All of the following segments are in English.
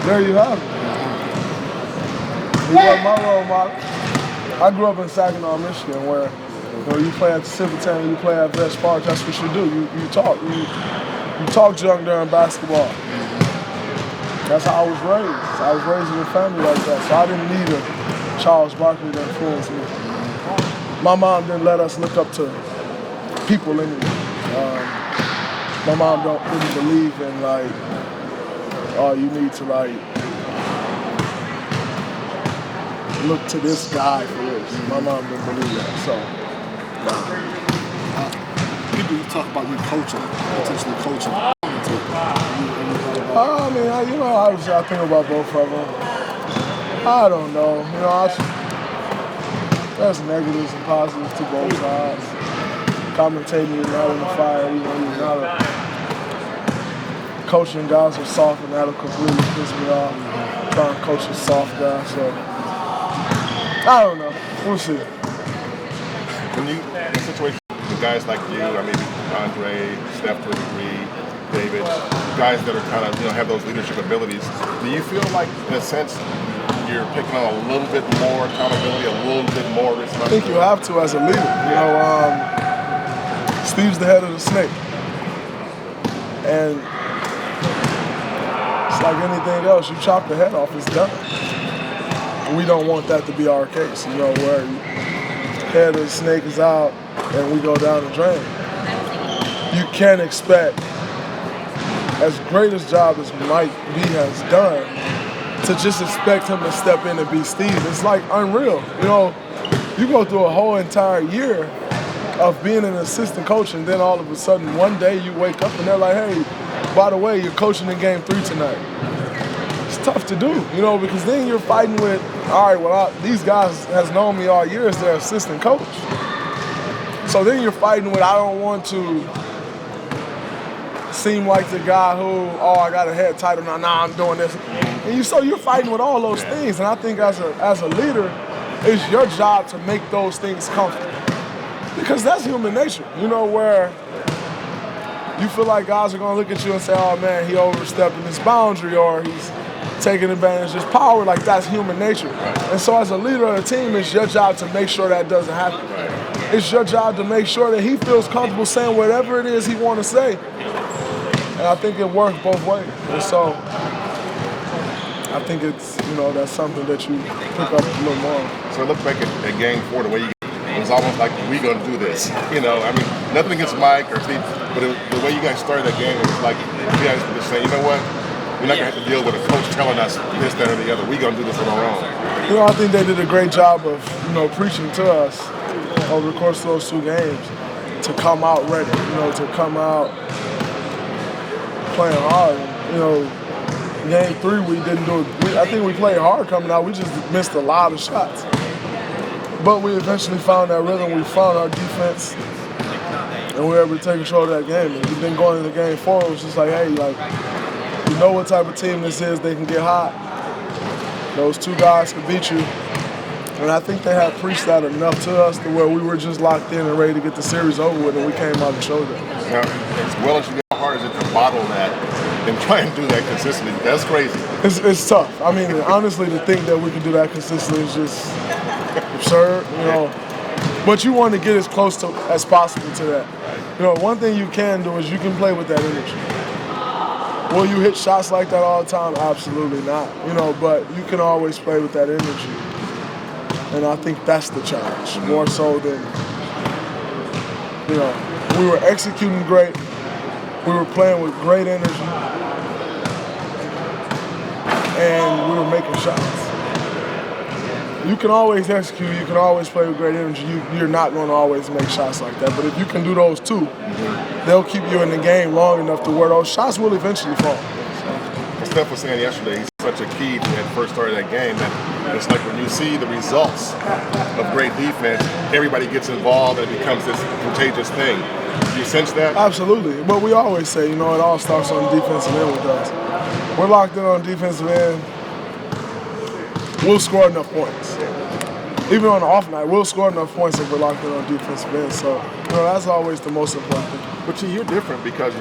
there you have it. He was my role model. I grew up in Saginaw, Michigan, where you play at the Civic Center, you play at Vest Park. That's what you do. You talk. You talk junk during basketball. That's how I was raised. I was raised in a family like that, so I didn't need a Charles Barkley to influence me. My mom didn't let us look up to people anyway. My mom didn't believe in like, oh, you need to like look to this guy for this. My mom didn't believe that. So, people talk about you coaching, potentially coaching. I mean, obviously I think about both of them. I don't know. There's negatives and positives to both sides. Commentating, you're not in the fire. You're not coaching guys are soft, and that'll completely piss me off. Trying to coach a soft guy, so I don't know. We'll see. When you in a situation with guys like you, I mean Andre, Steph to a degree, David, guys that are kind of have those leadership abilities, do you feel like in a sense you're taking on a little bit more accountability, a little bit more responsibility? I think you have to as a leader. Steve's the head of the snake. And it's like anything else, you chop the head off, it's done. We don't want that to be our case, where the head of the snake is out and we go down the drain. You can't expect, as great a job as Mike B has done, to just expect him to step in and be Steve. It's like unreal. You go through a whole entire year of being an assistant coach, and then all of a sudden one day you wake up and they're like, hey, by the way, you're coaching in game 3 tonight. It's tough to do, because then you're fighting with, all right, well, these guys has known me all year as their assistant coach. So then you're fighting with, I don't want to seem like the guy who, I got a head title now, I'm doing this. And so you're fighting with all those things, and I think as a leader, it's your job to make those things comfortable. Because that's human nature, where you feel like guys are going to look at you and say, oh, man, he overstepping his boundary, or he's taking advantage of his power. Like, that's human nature. And so as a leader of the team, it's your job to make sure that doesn't happen. It's your job to make sure that he feels comfortable saying whatever it is he want to say. And I think it works both ways. And so I think it's, that's something that you pick up a little more. So look back at game 4, the way it was almost like, we going to do this. I mean, nothing against Mike or Steve, but the way you guys started that game, it was like you guys were just saying, you know what? We're not going to have to deal with a coach telling us this, that, or the other. We're going to do this on our own. I think they did a great job of, preaching to us over the course of those 2 games to come out ready, to come out playing hard. Game 3, we didn't do it. I think we played hard coming out. We just missed a lot of shots. But we eventually found that rhythm. We found our defense, and we were able to take control of that game. And then going into game 4, it was just like, hey, you know what type of team this is. They can get hot. Those 2 guys can beat you. And I think they had preached that enough to us to where we were just locked in and ready to get the series over with, and we came out and showed that. Now, as well as you get, how hard is it to bottle that and try and do that consistently? That's crazy. It's tough. I mean, honestly, to think that we can do that consistently is just absurd, But you want to get as close to as possible to that. One thing you can do is you can play with that energy. Will you hit shots like that all the time? Absolutely not. But you can always play with that energy. And I think that's the challenge, more so than, we were executing great. We were playing with great energy. And we were making shots. You can always execute, you can always play with great energy. You're not going to always make shots like that. But if you can do those 2, they'll keep you in the game long enough to where those shots will eventually fall. Steph was saying yesterday, he's such a key to that first start of that game that it's like when you see the results of great defense, everybody gets involved and it becomes this contagious thing. Do you sense that? Absolutely. But we always say, it all starts on the defensive end with us. We're locked in on defensive end. We'll score enough points. even on the off night, we'll score enough points if we're locked in on defensive end. So, that's always the most important thing. But you're different because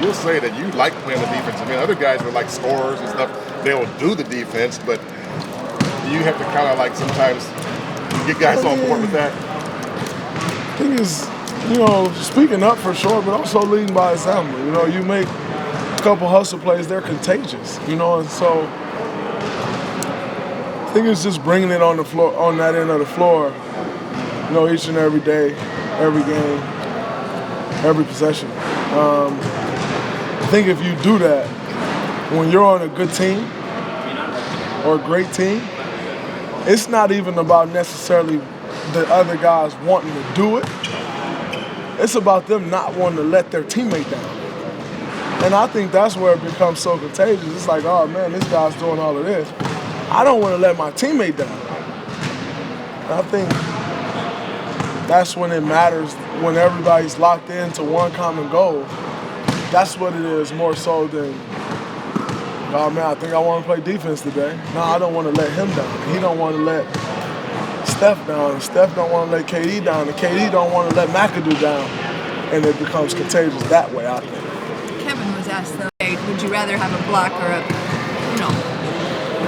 you'll say that you like playing the defensive end. Other guys are like scorers and stuff. They'll do the defense, but you have to kind of like sometimes get guys on board with that. Thing is, speaking up for sure, but also leading by example. You make a couple hustle plays, they're contagious. And so I think it's just bringing it on the floor, on that end of the floor. Each and every day, every game, every possession. I think if you do that, when you're on a good team or a great team, it's not even about necessarily the other guys wanting to do it. It's about them not wanting to let their teammate down. And I think that's where it becomes so contagious. It's like, oh man, this guy's doing all of this. I don't want to let my teammate down. And I think that's when it matters, when everybody's locked into one common goal. That's what it is, more so than, oh man, I think I want to play defense today. No, I don't want to let him down. He don't want to let Steph down. Steph don't want to let KD down. And KD don't want to let McAdoo down. And it becomes contagious that way, I think. Kevin was asked, though, hey, would you rather have a block or a,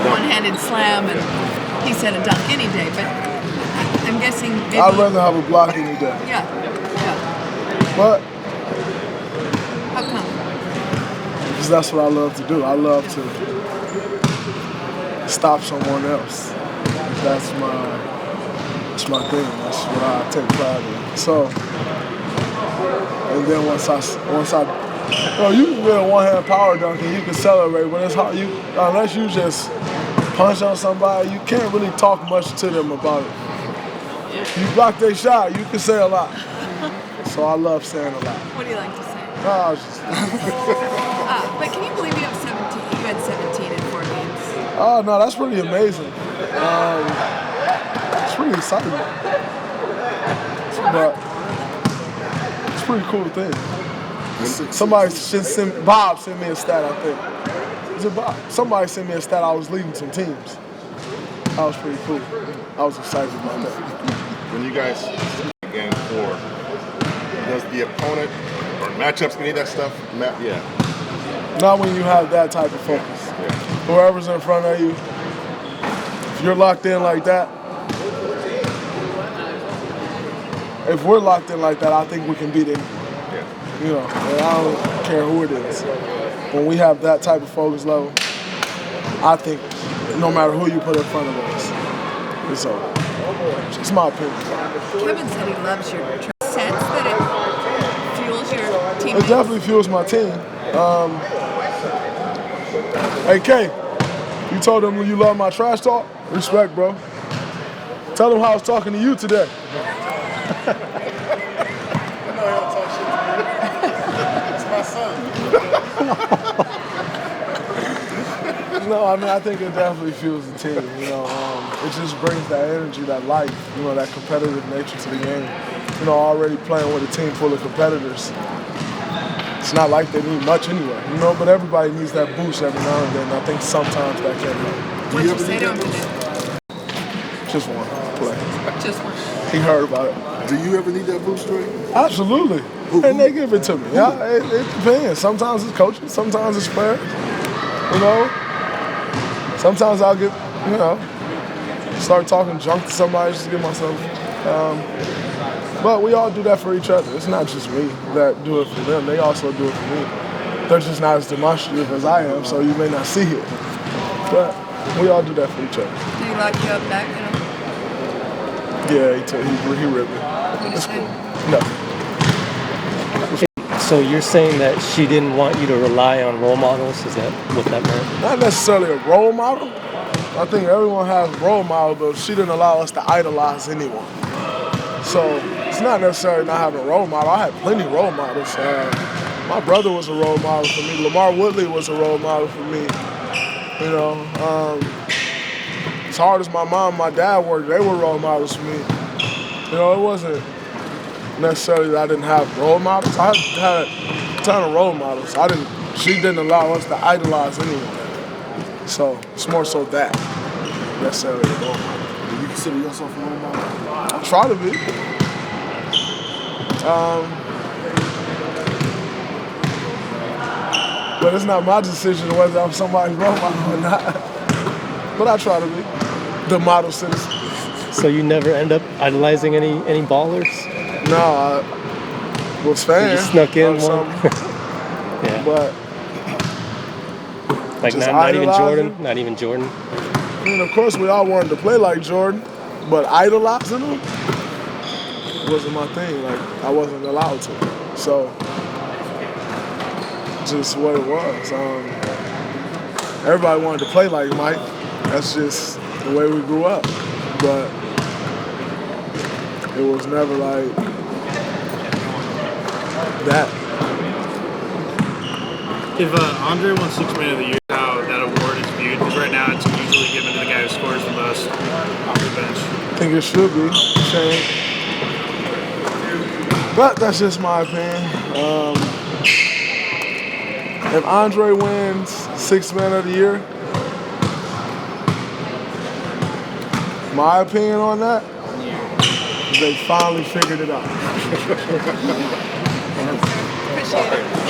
one-handed slam? And he said a dunk any day, but I'm guessing maybe... I'd rather have a block any day. Yeah. But... How come? Because that's what I love to do. I love to stop someone else. That's my thing. That's what I take pride in. So, and then once I you can get a one-hand power dunk and you can celebrate, but it's hard. Unless you just punch on somebody, you can't really talk much to them about it. You block their shot, you can say a lot. So I love saying a lot. What do you like to say? I was just but can you believe you have 17? You had 17 in 4 games. Oh no, that's pretty amazing. It's pretty exciting. But it's a pretty cool thing. Bob sent me a stat, I think. Is it Bob? Somebody sent me a stat I was leading some teams. That was pretty cool. I was excited about that. When you guys game 4, does the opponent or matchups, any of that stuff? Yeah. Not when you have that type of focus. Yeah. Whoever's in front of you, if you're locked in like that, if we're locked in like that, I think we can beat it. And I don't care who it is. When we have that type of focus level, I think no matter who you put in front of us, it's over. It's my opinion. Kevin said he loves your sense that it fuels your team. It definitely fuels my team. Hey, K, you told them you love my trash talk? Respect, bro. Tell them how I was talking to you today. No, I think it definitely fuels the team. It just brings that energy, that life, that competitive nature to the game. Already playing with a team full of competitors. It's not like they need much anyway, but everybody needs that boost every now and then. I think sometimes that can help. What'd you say to him today? Just one play. Just one. He heard about it. Do you ever need that boost, Dre? Absolutely. And they give it to me. Yeah, it depends. Sometimes it's coaching, sometimes it's players. Sometimes I'll get, start talking junk to somebody just to get myself. But we all do that for each other. It's not just me that do it for them. They also do it for me. They're just not as demonstrative as I am, so you may not see it. But we all do that for each other. Did he lock you up back? Yeah, he ripped me. What did he say? No. So you're saying that she didn't want you to rely on role models? Is that what that meant? Not necessarily a role model. I think everyone has a role model, but she didn't allow us to idolize anyone. So it's not necessarily not having a role model. I had plenty of role models. My brother was a role model for me. Lamar Woodley was a role model for me. As hard as my mom and my dad worked, they were role models for me. It wasn't necessarily that I didn't have role models. I had a ton of role models. She didn't allow us to idolize anyone. So it's more so that necessarily a role model. Do you consider yourself a role model? I try to be. But it's not my decision whether I'm somebody's role model or not. But I try to be the model citizen. So you never end up idolizing any ballers? No, I was fan. You snuck in of one. some, Yeah. but Like just not even idolizing? Jordan? Not even Jordan? I mean, of course, we all wanted to play like Jordan, but idolizing him wasn't my thing. Like, I wasn't allowed to. So, just what it was. Everybody wanted to play like Mike. That's just the way we grew up. But it was never like that. If Andre won Sixth Man of the Year, how that award is viewed? Because right now it's usually given to the guy who scores the most off the bench. I think it should be Shane. But that's just my opinion. If Andre wins Sixth Man of the Year, my opinion on that is they finally figured it out. Appreciate it.